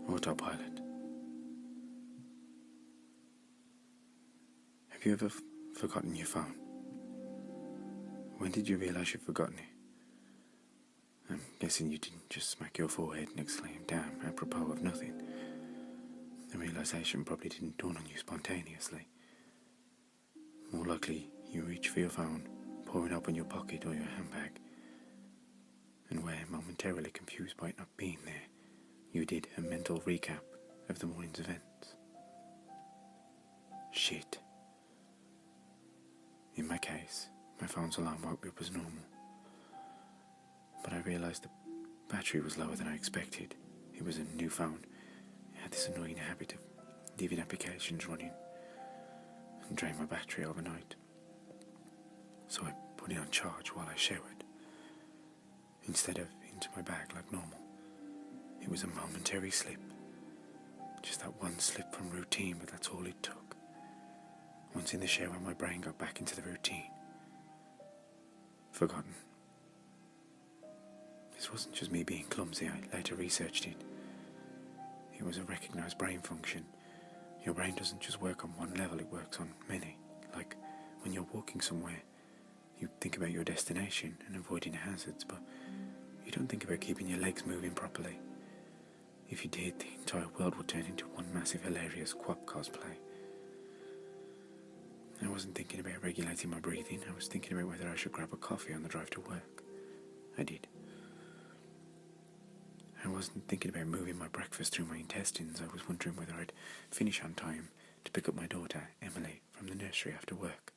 Autopilot. Have you ever forgotten your phone? When did you realise you'd forgotten it? I'm guessing you didn't just smack your forehead and exclaim, "Damn," apropos of nothing. The realisation probably didn't dawn on you spontaneously. More likely, you reach for your phone, pouring open your pocket or your handbag, and where, momentarily confused by it not being there, you did a mental recap of the morning's events. Shit. In my case, my phone's alarm woke me up as normal, but I realised the battery was lower than I expected. It was a new phone. It had this annoying habit of leaving applications running and drain my battery overnight. So I put it on charge while I showered, instead of into my bag like normal. It was a momentary slip. Just that one slip from routine, but that's all it took. Once in the shower, my brain got back into the routine. Forgotten. This wasn't just me being clumsy, I later researched it. It was a recognised brain function. Your brain doesn't just work on one level, it works on many. Like when you're walking somewhere, you think about your destination and avoiding hazards, but you don't think about keeping your legs moving properly. If you did, the entire world would turn into one massive hilarious quap cosplay. I wasn't thinking about regulating my breathing, I was thinking about whether I should grab a coffee on the drive to work. I did. I wasn't thinking about moving my breakfast through my intestines, I was wondering whether I'd finish on time to pick up my daughter, Emily, from the nursery after work,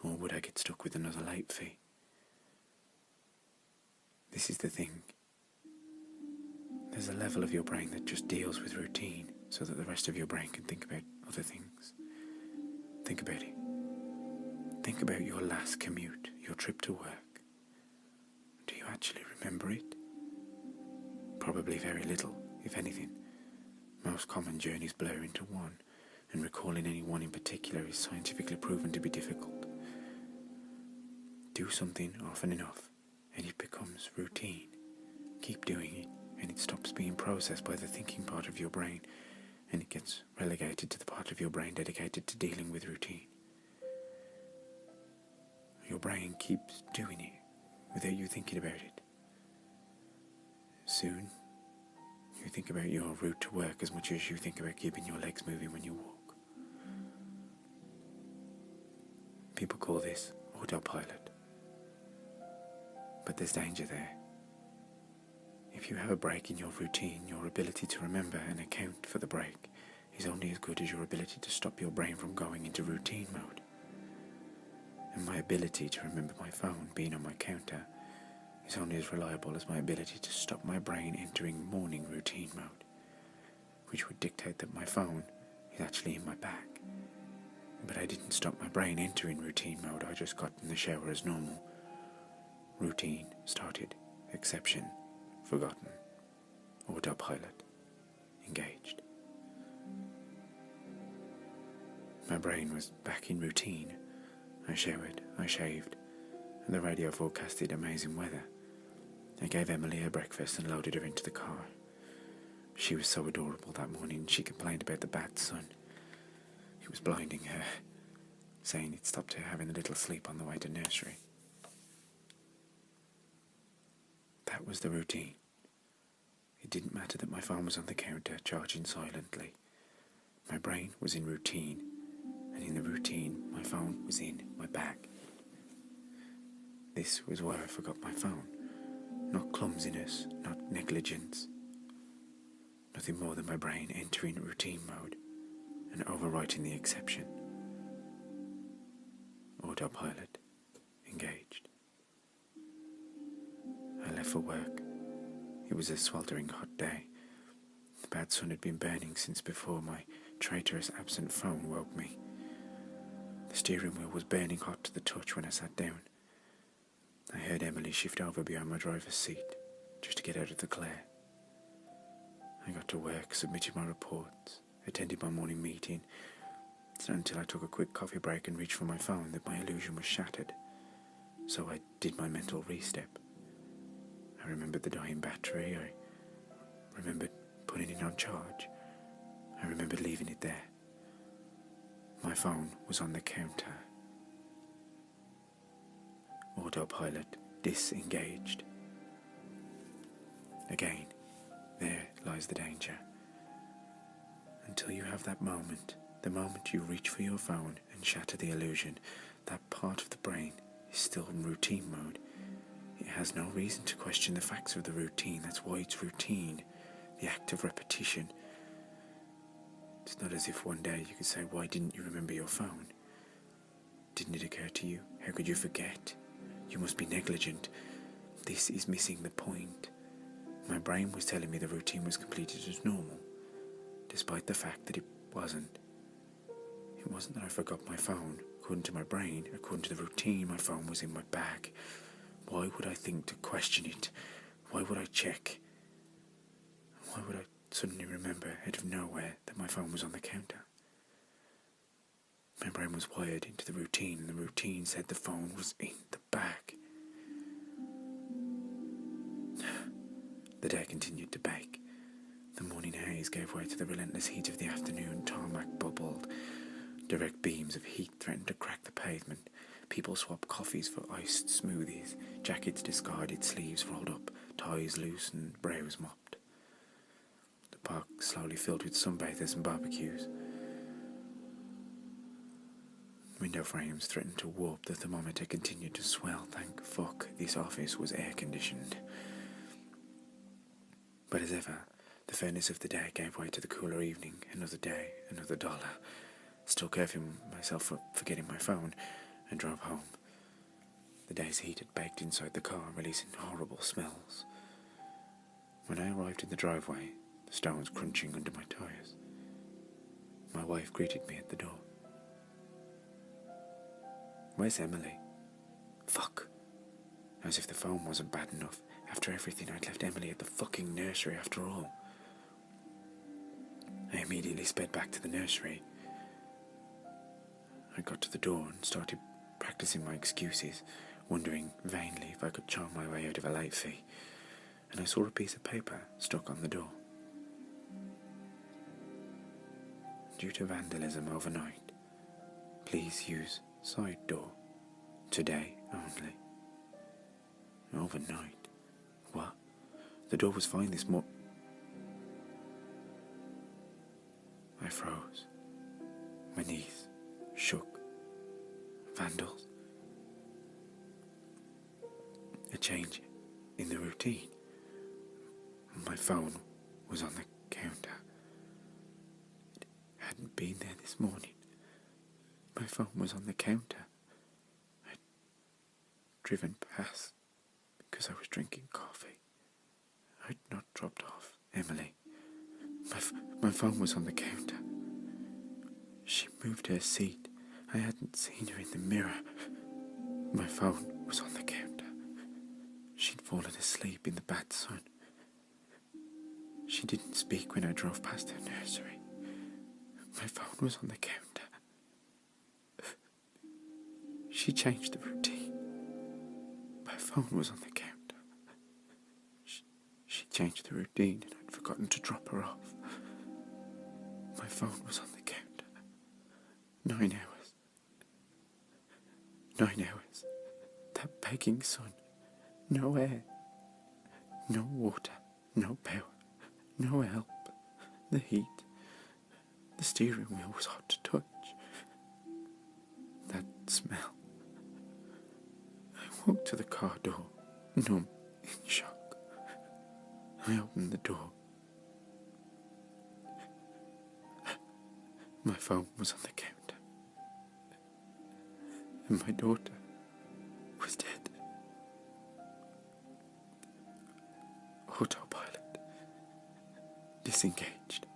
or would I get stuck with another late fee? This is the thing. There's a level of your brain that just deals with routine so that the rest of your brain can think about other things. Think about it. Think about your last commute, your trip to work. Do you actually remember it? Probably very little, if anything. Most common journeys blur into one, and recalling any one in particular is scientifically proven to be difficult. Do something often enough, and it becomes routine. Keep doing it, and it stops being processed by the thinking part of your brain, and it gets relegated to the part of your brain dedicated to dealing with routine. Your brain keeps doing it without you thinking about it. Soon, you think about your route to work as much as you think about keeping your legs moving when you walk. People call this autopilot. But there's danger there. If you have a break in your routine, your ability to remember and account for the break is only as good as your ability to stop your brain from going into routine mode. And my ability to remember my phone being on my counter is only as reliable as my ability to stop my brain entering morning routine mode, which would dictate that my phone is actually in my bag. But I didn't stop my brain entering routine mode, I just got in the shower as normal. Routine started, exception forgotten, autopilot engaged. My brain was back in routine. I showered, I shaved, and the radio forecasted amazing weather. I gave Emily her breakfast and loaded her into the car. She was so adorable that morning, she complained about the bad sun. It was blinding her, saying it stopped her having a little sleep on the way to nursery. That was the routine. It didn't matter that my phone was on the counter, charging silently. My brain was in routine, and in the routine, my phone was in my bag. This was why I forgot my phone. Not clumsiness, not negligence. Nothing more than my brain entering routine mode and overwriting the exception. Autopilot engaged. I left for work. It was a sweltering hot day. The bad sun had been burning since before my traitorous absent phone woke me. The steering wheel was burning hot to the touch when I sat down. I heard Emily shift over behind my driver's seat, just to get out of the glare. I got to work, submitted my reports, attended my morning meeting. It's not until I took a quick coffee break and reached for my phone that my illusion was shattered. So I did my mental re-step. I remembered the dying battery, I remembered putting it on charge. I remember leaving it there. My phone was on the counter. Autopilot disengaged. Again, there lies the danger. Until you have that moment, the moment you reach for your phone and shatter the illusion, that part of the brain is still in routine mode. It has no reason to question the facts of the routine. That's why it's routine, the act of repetition. It's not as if one day you could say, why didn't you remember your phone? Didn't it occur to you? How could you forget? You must be negligent. This is missing the point. My brain was telling me the routine was completed as normal, despite the fact that it wasn't. It wasn't that I forgot my phone. According to my brain, according to the routine, my phone was in my bag. Why would I think to question it? Why would I check? Why would I suddenly remember out of nowhere that my phone was on the counter? My brain was wired into the routine, and the routine said the phone was in the bag. The day continued to bake. The morning haze gave way to the relentless heat of the afternoon. Tarmac bubbled. Direct beams of heat threatened to crack the pavement. People swapped coffees for iced smoothies. Jackets discarded, sleeves rolled up, ties loose and brows mopped. The park slowly filled with sunbathers and barbecues. Window frames threatened to warp. The thermometer continued to swell. Thank fuck this office was air-conditioned. But as ever, the fairness of the day gave way to the cooler evening. Another day, another dollar. Still cursing myself for forgetting my phone, and drove home. The day's heat had baked inside the car, releasing horrible smells. When I arrived in the driveway, the stones crunching under my tyres, my wife greeted me at the door. Where's Emily? Fuck. As if the phone wasn't bad enough. After everything, I'd left Emily at the fucking nursery after all. I immediately sped back to the nursery. I got to the door and started practicing my excuses, wondering vainly if I could charm my way out of a late fee, and I saw a piece of paper stuck on the door. Due to vandalism overnight, please use side door. Today only. Overnight? What? The door was fine this morning. I froze. My knees shook. Vandals. A change in the routine. My phone was on the counter. It hadn't been there this morning. My phone was on the counter. I'd driven past because I was drinking coffee. I'd not dropped off Emily. My phone was on the counter. She moved her seat. I hadn't seen her in the mirror. My phone was on the counter. She'd fallen asleep in the bad sun. She didn't speak when I drove past her nursery. My phone was on the counter. She changed the routine. My phone was on the counter. She changed the routine and I'd forgotten to drop her off. My phone was on the counter. 9 hours. 9 hours. That baking sun. No air. No water. No power. No help. The heat. The steering wheel was hot to touch. That smell. I walked to the car door, numb, in shock. I opened the door. My phone was on the counter. And my daughter was dead. Autopilot disengaged.